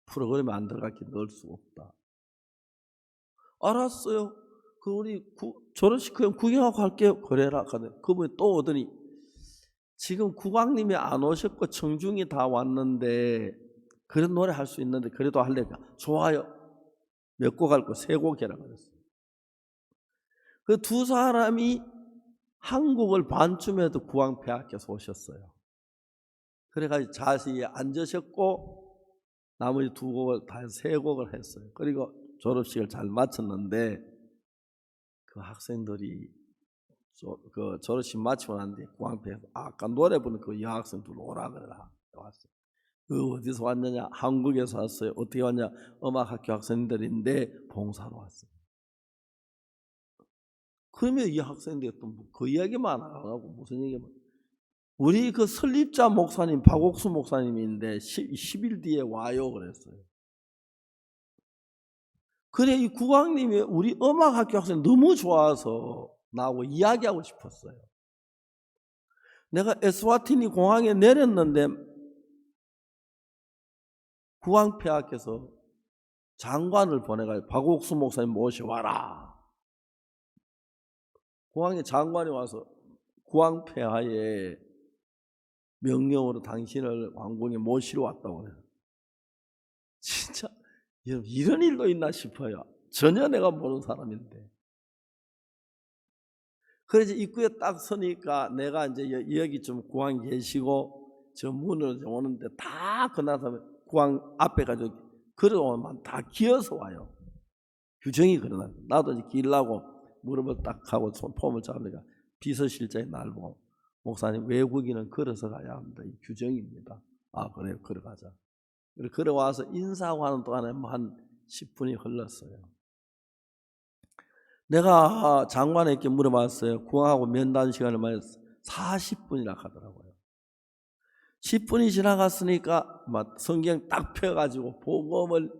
프로그램에 안 들어갔기 넣을 수 없다. 알았어요. 그 우리 졸업식 그냥 구경하고 갈게요. 그래라. 그분이 또 오더니 지금 국왕님이 안 오셨고 청중이 다 왔는데 그런 노래 할 수 있는데 그래도 할래까? 좋아요. 몇 곡 할 거? 3곡 해라 그랬어요. 그 두 사람이 한국을 반쯤에도 국왕폐하께서 오셨어요. 그래가지고 자세히 앉으셨고 나머지 2곡을 다 3곡을 했어요. 그리고 졸업식을 잘 마쳤는데 그 학생들이 그 졸업식 마치고 난 뒤에 국왕폐하에서 아까 노래 부르는 그 여학생들 오라 그래라 왔어요. 그 어디서 왔느냐? 한국에서 왔어요. 어떻게 왔냐? 음악학교 학생들인데 봉사로 왔어요. 그러면 이 학생들이 또 그 이야기만 안 하고 무슨 얘기만? 우리 그 설립자 목사님 박옥수 목사님인데 10일 뒤에 와요 그랬어요. 그래 이 국왕님이 우리 음악학교 학생 너무 좋아서 나하고 이야기하고 싶었어요. 내가 에스와티니 공항에 내렸는데 국왕폐하께서 장관을 보내가지고 박옥수 목사님 모셔와라. 공항에 장관이 와서 국왕폐하에 명령으로 당신을 왕궁에 모시러 왔다고 해요. 진짜 이런 일도 있나 싶어요. 전혀 내가 모르는 사람인데. 그래서 입구에 딱 서니까 내가 이제 여기 좀 국왕 계시고 저 문으로 오는데 다 그나서 국왕 앞에 가지고 걸어오면 다 기어서 와요. 규정이 그러나 나도 이제 길라고 무릎을 딱 하고 손폼을 잡으니까 비서실장이 날 보고 목사님 외국인은 걸어서 가야 합니다. 이 규정입니다. 아 그래요 걸어가자. 걸어와서 인사하고 하는 동안에 한 10분이 흘렀어요. 내가 장관에게 물어봤어요. 국왕하고 면담 시간을 말해서 40분이나 하더라고요. 10분이 지나갔으니까 막 성경 딱 펴가지고 복음을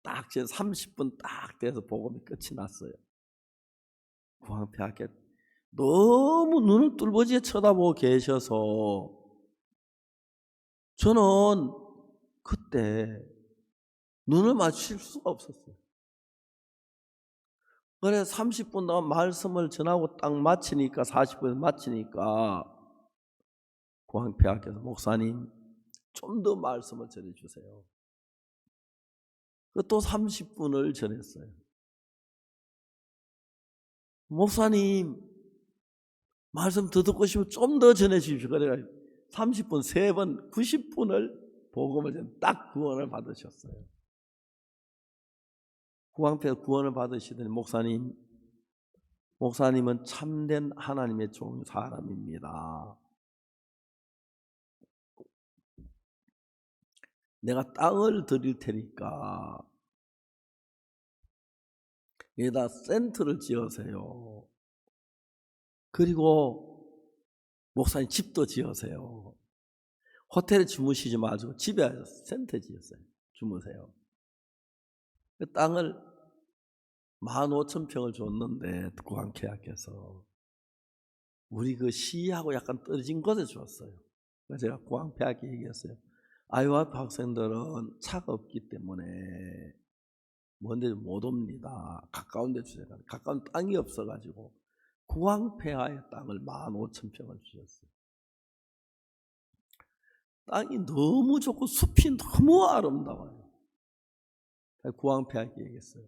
딱 30분 딱 돼서 복음이 끝이 났어요. 국왕폐하께 너무 눈을 뚫어지게 쳐다보고 계셔서 저는 그때 눈을 맞출 수가 없었어요. 그래 30분 동안 말씀을 전하고 딱 마치니까 40분 마치니까 국왕폐하께서 목사님 좀 더 말씀을 전해주세요. 또 30분을 전했어요. 목사님 말씀 더 듣고 싶으면 좀 더 전해주십시오. 그래가 30분 3번 90분을 복음을 딱 구원을 받으셨어요. 국왕폐하 구원을 받으시더니 목사님은 참된 하나님의 좋은 사람입니다. 내가 땅을 드릴 테니까 여기다 센터를 지으세요. 그리고 목사님 집도 지으세요. 호텔에 주무시지 마시고 집에 센터 지었어요. 주무세요. 그 땅을 15,000평을 줬는데 국왕폐하께서 우리 그 시하고 약간 떨어진 곳에 주었어요. 그래서 제가 국왕폐하께 얘기했어요. 아이와이프 학생들은 차가 없기 때문에 먼데 못 옵니다. 가까운 데 주세요. 가까운 땅이 없어가지고 국왕폐하의 땅을 15,000평을 주셨어요. 땅이 너무 좋고 숲이 너무 아름다워요. 국왕폐하께 얘기했어요.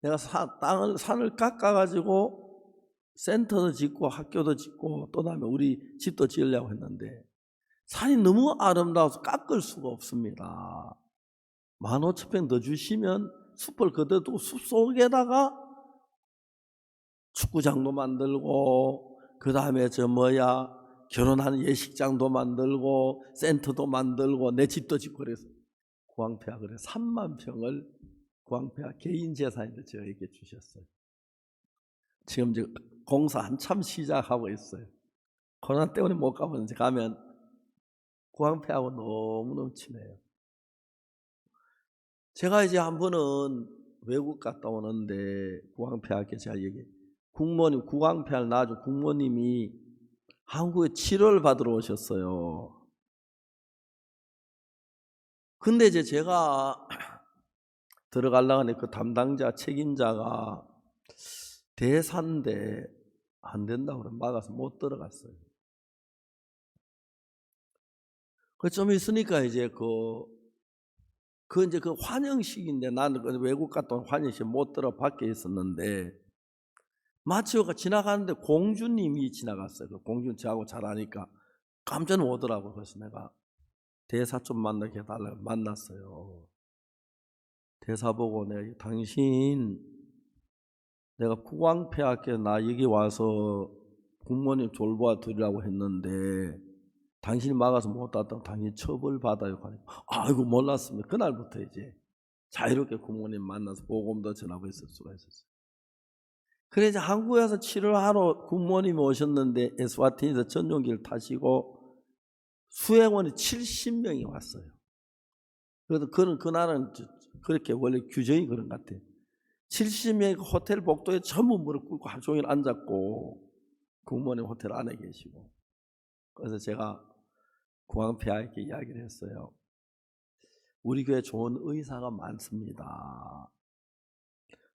내가 산을 깎아가지고 센터도 짓고 학교도 짓고 또 다음에 우리 집도 지으려고 했는데 산이 너무 아름다워서 깎을 수가 없습니다. 15,000평 더 주시면 숲을 그대로 두고 숲 속에다가 축구장도 만들고 그 다음에 결혼하는 예식장도 만들고 센터도 만들고 내 집도 짓고 그래서 국왕폐하 그래 3만 평을 국왕폐하 개인 재산인데 저에게 주셨어요. 지금 공사 한참 시작하고 있어요. 코로나 때문에 못 가보는데 가면 구황폐하고 너무너무 친해요. 제가 이제 한 번은 외국 갔다 오는데 구황폐하께 제가 얘기해. 국모님, 구황폐를 낳아준 국모님이 한국에 치료를 받으러 오셨어요. 근데 이제 제가 들어가려고 하니 그 담당자, 책임자가 대사인데 안 된다고 그래 막아서 못 들어갔어요. 그 좀 있으니까 이제 이제 그 환영식인데 나는 그 외국 갔다 온 환영식 못 들어 밖에 있었는데 마치오가 지나가는데 공주님이 지나갔어요. 그 공주는 저하고 잘 아니까 깜짝 오더라고. 그래서 내가 대사 좀 만나게 해달라고 만났어요. 대사 보고 내가 당신 내가 구광폐학교 나 여기 와서 국모님 졸보아 드리라고 했는데 당신이 막아서 못 왔다고 당신 처벌받아요. 아이고 몰랐습니다. 그날부터 이제 자유롭게 국모님 만나서 복음도 전하고 있을 수가 있었어요. 그래 이제 한국에서 치료하러 국모님이 오셨는데 에스와틴에서 전용기를 타시고 수행원이 70명이 왔어요. 그래도 그날은 그렇게 원래 규정이 그런 것 같아요. 70명이 호텔 복도에 전부 무릎 꿇고 하루 종일 앉았고 국모님 호텔 안에 계시고. 그래서 제가 구황폐하에게 이야기를 했어요. 우리 교회 좋은 의사가 많습니다.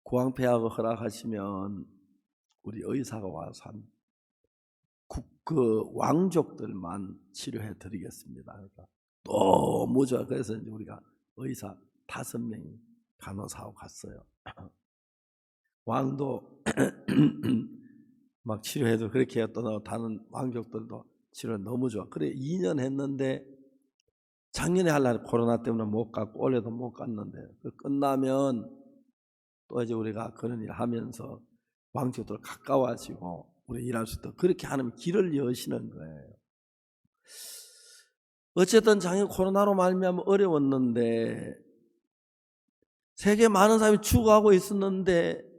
구황폐하가 허락하시면 우리 의사가 와서 그 왕족들만 치료해 드리겠습니다. 그러니까 너무 좋아. 그래서 이제 우리가 의사 5명이 간호사하고 갔어요. 왕도 막 치료해도 그렇게 했던 다른 왕족들도 치료 너무 좋아. 그래 2년 했는데 작년에 하려고 코로나 때문에 못 갔고 올해도 못 갔는데 끝나면 또 이제 우리가 그런 일 하면서 왕족들 가까워지고 우리 일할 수 있도록 그렇게 하는 길을 여시는 거예요. 어쨌든 작년 코로나로 말미암아 어려웠는데 세계 많은 사람이 죽어가고 있었는데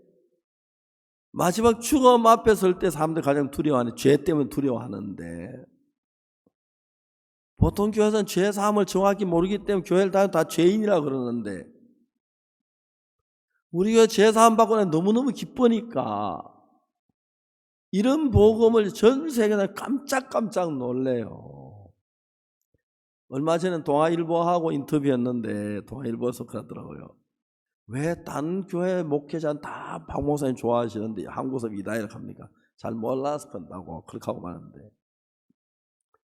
마지막 죽음 앞에 설 때 사람들이 가장 두려워하는 죄 때문에 두려워하는데 보통 교회에서는 죄 사함을 정확히 모르기 때문에 교회를 다니면 다 죄인이라 그러는데 우리 교회 죄 사함 받고 너무너무 기쁘니까 이런 복음을 전 세계에 깜짝깜짝 놀래요. 얼마 전에 동아일보하고 인터뷰했는데 동아일보에서 그러더라고요. 왜 다른 교회 목회자는 다 박 목사님 좋아하시는데 한국에서 이다이라고 합니까? 잘 몰라서 그런다고 그렇게 하고 마는데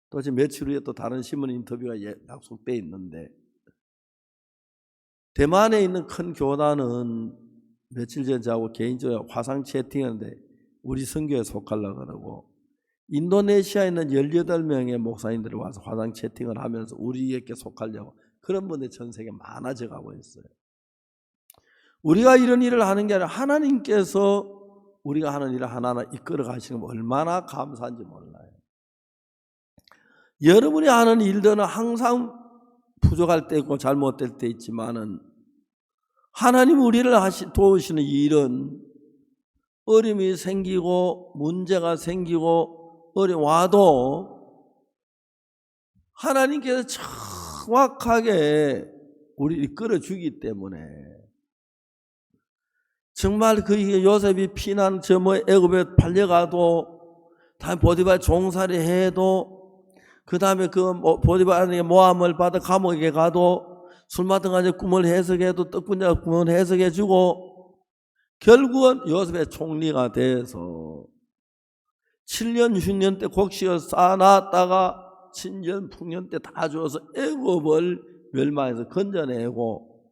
또 지금 며칠 후에 또 다른 신문 인터뷰가 약속돼 있는데 대만에 있는 큰 교단은 며칠 전에 저하고 개인적으로 화상 채팅했는데 우리 선교에 속하려고 그러고 인도네시아에 있는 18명의 목사님들이 와서 화상 채팅을 하면서 우리에게 속하려고 그런 분들이 전 세계에 많아져 가고 있어요. 우리가 이런 일을 하는 게 아니라 하나님께서 우리가 하는 일을 하나하나 이끌어 가시는 건 얼마나 감사한지 몰라요. 여러분이 하는 일들은 항상 부족할 때 있고 잘못될 때 있지만은 하나님 우리를 도우시는 일은 어려움이 생기고 문제가 생기고 어려움 와도 하나님께서 정확하게 우리를 이끌어주기 때문에 정말 그 요셉이 피난 저 애굽에 팔려가도 다음에 보디발 종살이 해도 그 다음에 그 보디발에게 모함을 받아 감옥에 가도 술 마던 가지 꿈을 해석해도 떡분자 꿈을 해석해주고 결국은 요셉의 총리가 돼서 7년 6년 때 곡식을 쌓아놨다가 친전 풍년 때 다 주어서 애굽을 멸망해서 건져내고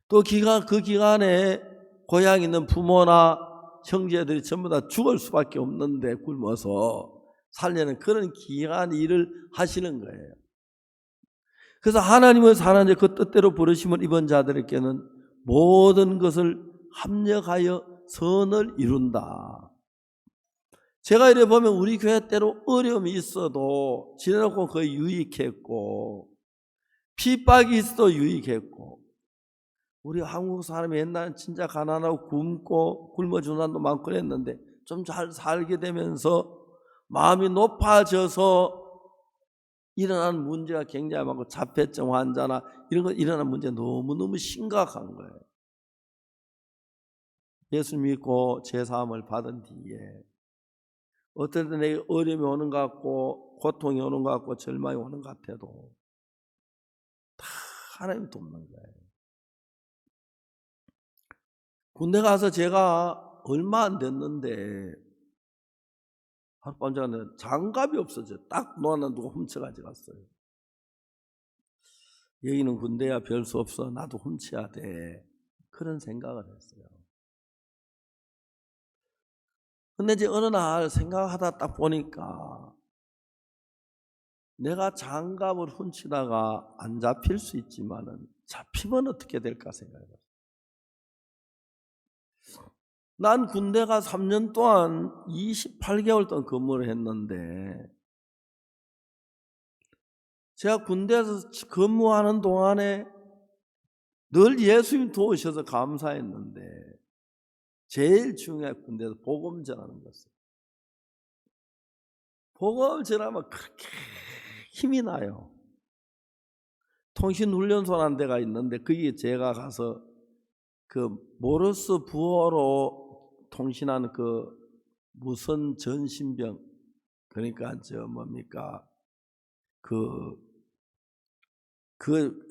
또 그 기간에 고향에 있는 부모나 형제들이 전부 다 죽을 수밖에 없는데 굶어서 살려는 그런 귀한 일을 하시는 거예요. 그래서 하나님을 사는 그 뜻대로 부르심을 입은 자들에게는 모든 것을 합력하여 선을 이룬다. 제가 이래 보면 우리 교회 때로 어려움이 있어도 지내놓고 거의 유익했고 핍박이 있어도 유익했고 우리 한국 사람이 옛날엔 진짜 가난하고 굶어 죽는 사람도 많고 그랬는데 좀 잘 살게 되면서 마음이 높아져서 일어나는 문제가 굉장히 많고 자폐증 환자나 이런 거 일어나는 문제 너무너무 심각한 거예요. 예수 믿고 제사함을 받은 뒤에 어떨 때 내게 어려움이 오는 것 같고 고통이 오는 것 같고 절망이 오는 것 같아도 다 하나님 돕는 거예요. 군대 가서 제가 얼마 안 됐는데 하룻밤 장갑이 없어져. 딱 놓아놓은 누가 훔쳐가지고 갔어요. 여기는 군대야 별 수 없어. 나도 훔쳐야 돼. 그런 생각을 했어요. 근데 이제 어느 날 생각하다 딱 보니까 내가 장갑을 훔치다가 안 잡힐 수 있지만은 잡히면 어떻게 될까 생각해봤어요. 난 군대가 3년 동안 28개월 동안 근무를 했는데 제가 군대에서 근무하는 동안에 늘 예수님 도우셔서 감사했는데 제일 중요한 군대에서 복음 전하는 것이에요. 복음 전하면 그렇게 힘이 나요. 통신훈련소라는 데가 있는데 거기에 제가 가서 그 모르스 부호로 통신하는 그 무선 전신병, 그러니까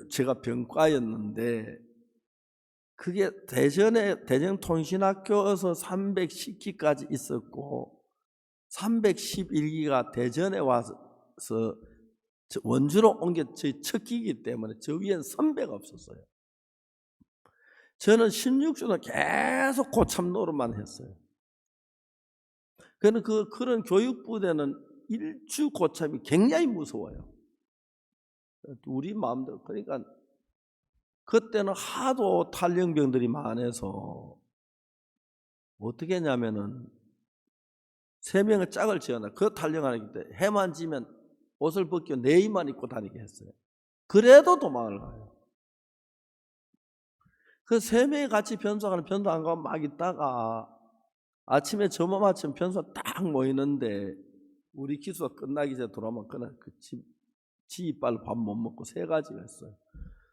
제가 병과였는데 그게 대전통신학교에서 310기까지 있었고 311기가 대전에 와서 원주로 옮겨 저희 첫 기이기 때문에 저 위엔 선배가 없었어요. 저는 16주는 계속 고참 노릇만 했어요. 그런 교육부대는 일주 고참이 굉장히 무서워요. 우리 마음대로. 그러니까 그때는 하도 탈영병들이 많아서 어떻게 했냐면은 3명의 짝을 지어놔. 그 탈영하기 때 해만 지면 옷을 벗겨 내의만 입고 다니게 했어요. 그래도 도망을 가요. 그 3명이 같이 변소하는 변소 안 가면 막 있다가 아침에 점호마침 변소 딱 모이는데 우리 기수가 끝나기 전에 돌아오면 그날 지 이빨로 밥 못 먹고 3가지가 있어요.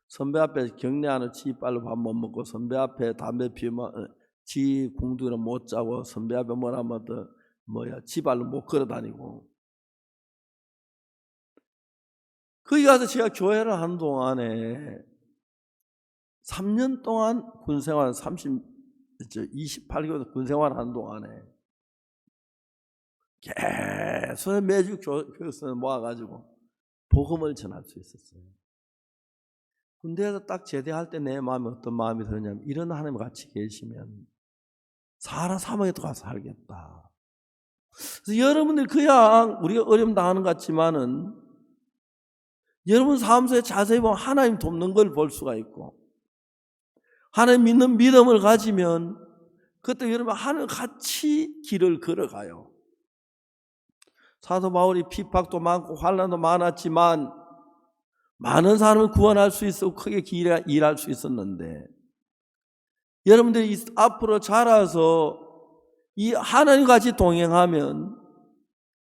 선배 앞에 격려하는 지 이빨로 밥 못 먹고 선배 앞에 담배 피우면 지 공두는 못 자고 선배 앞에 뭐라면 지 발로 못 걸어 다니고. 거기 가서 제가 교회를 하는 동안에 3년 동안 군생활 28개월 군생활 하는 동안에 계속 매주 교회에서 모아가지고 복음을 전할 수 있었어요. 군대에서 딱 제대할 때 내 마음이 어떤 마음이 드냐면 이런 하나님 같이 계시면 사람 사망에 또 가서 살겠다. 그래서 여러분들 그냥 우리가 어려움 당하는 것 같지만은 여러분 삶 속에 자세히 보면 하나님 돕는 걸 볼 수가 있고 하나님 믿는 믿음을 가지면 그때 여러분 하늘 같이 길을 걸어가요. 사도 바울이 핍박도 많고 환난도 많았지만 많은 사람을 구원할 수 있었고 크게 일할 수 있었는데 여러분들이 앞으로 자라서 이 하나님 같이 동행하면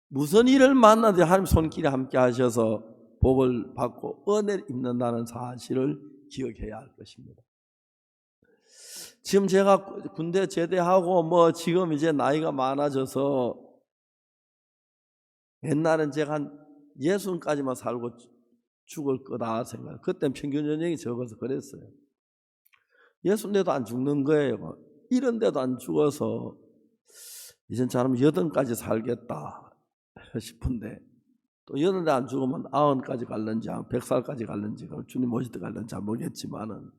무슨 일을 만나도 하나님 손길에 함께 하셔서 복을 받고 은혜를 입는다는 사실을 기억해야 할 것입니다. 지금 제가 군대 제대하고 지금 이제 나이가 많아져서 옛날엔 제가 한 60까지만 살고 죽을 거다 생각. 그때는 평균 연령이 적어서 그랬어요. 60대도 안 죽는 거예요. 이런데도 안 죽어서 이젠 저라면 80까지 살겠다 싶은데 또 80대 안 죽으면 90까지 갈는지 100살까지 갈는지 주님 오실 때 갈는지 잘 모르겠지만은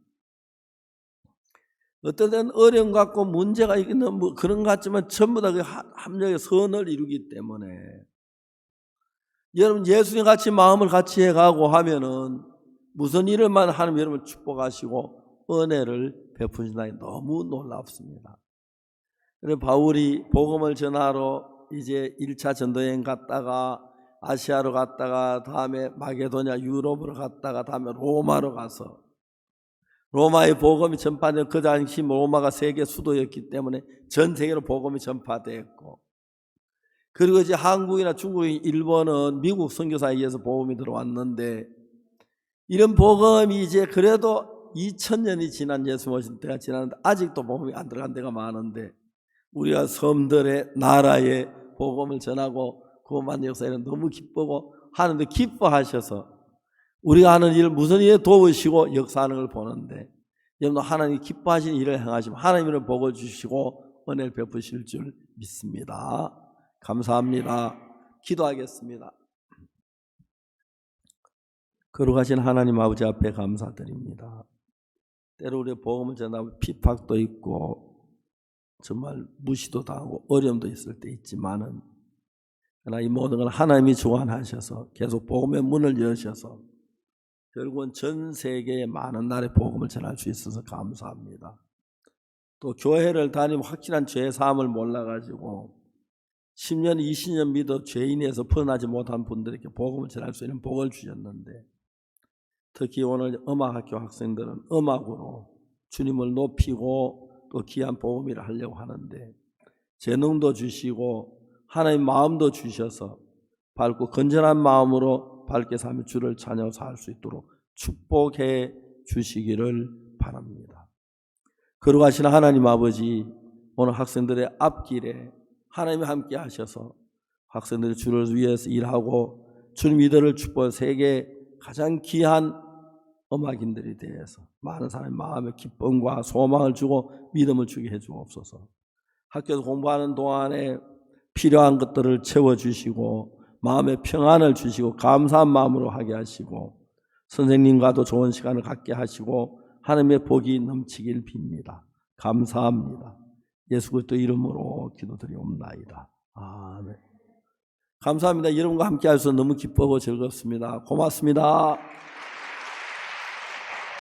어떤 때는 어려움 같고 문제가 있는 그런 것 같지만 전부 다 그 합력의 선을 이루기 때문에 여러분 예수님 같이 마음을 같이 해가고 하면은 무슨 일을만 하나님 여러분을 축복하시고 은혜를 베푸신다니 너무 놀랍습니다. 그래서 바울이 복음을 전하러 이제 1차 전도여행 갔다가 아시아로 갔다가 다음에 마게도냐 유럽으로 갔다가 다음에 로마로 가서 로마의 복음이 전파되고 그 당시 로마가 세계 수도였기 때문에 전 세계로 복음이 전파되었고 그리고 이제 한국이나 중국이 일본은 미국 선교사에 의해서 복음이 들어왔는데 이런 복음이 이제 그래도 2000년이 지난 예수 오신 때가 지났는데 아직도 복음이 안 들어간 데가 많은데 우리가 섬들의 나라에 복음을 전하고 구원받는 역사에는 너무 기쁘고 하는데 기뻐하셔서 우리가 하는 일 무슨 일에 도우시고 역사하는 걸 보는데 여러분 하나님이 기뻐하시는 일을 행하시면 하나님은 복을 주시고 은혜를 베푸실 줄 믿습니다. 감사합니다. 기도하겠습니다. 거룩하신 하나님 아버지 앞에 감사드립니다. 때로 우리 복음을 전하고 핍박도 있고 정말 무시도 당하고 어려움도 있을 때 있지만은 그러나 이 모든 걸 하나님이 주관하셔서 계속 복음의 문을 여셔서 결국은 전 세계에 많은 나라의 복음을 전할 수 있어서 감사합니다. 또 교회를 다니면 확실한 죄 사함을 몰라가지고 10년 20년 믿어 죄인에서 벗어나지 못한 분들에게 복음을 전할 수 있는 복을 주셨는데 특히 오늘 음악학교 학생들은 음악으로 주님을 높이고 또 귀한 복음을 하려고 하는데 재능도 주시고 하나님 마음도 주셔서 밝고 건전한 마음으로 밝게 살며 주를 찬양하며 살 수 있도록 축복해 주시기를 바랍니다. 거룩하신 하나님 아버지, 오늘 학생들의 앞길에 하나님이 함께 하셔서 학생들이 주를 위해서 일하고 주님 이들을 축복해 세계 가장 귀한 음악인들이 되어서 많은 사람의 마음에 기쁨과 소망을 주고 믿음을 주게 해주옵소서. 학교에서 공부하는 동안에 필요한 것들을 채워주시고 마음의 평안을 주시고 감사한 마음으로 하게 하시고 선생님과도 좋은 시간을 갖게 하시고 하나님의 복이 넘치길 빕니다. 감사합니다. 예수 그리스도 이름으로 기도드리옵나이다. 아멘. 감사합니다. 여러분과 함께 해서 너무 기쁘고 즐겁습니다. 고맙습니다.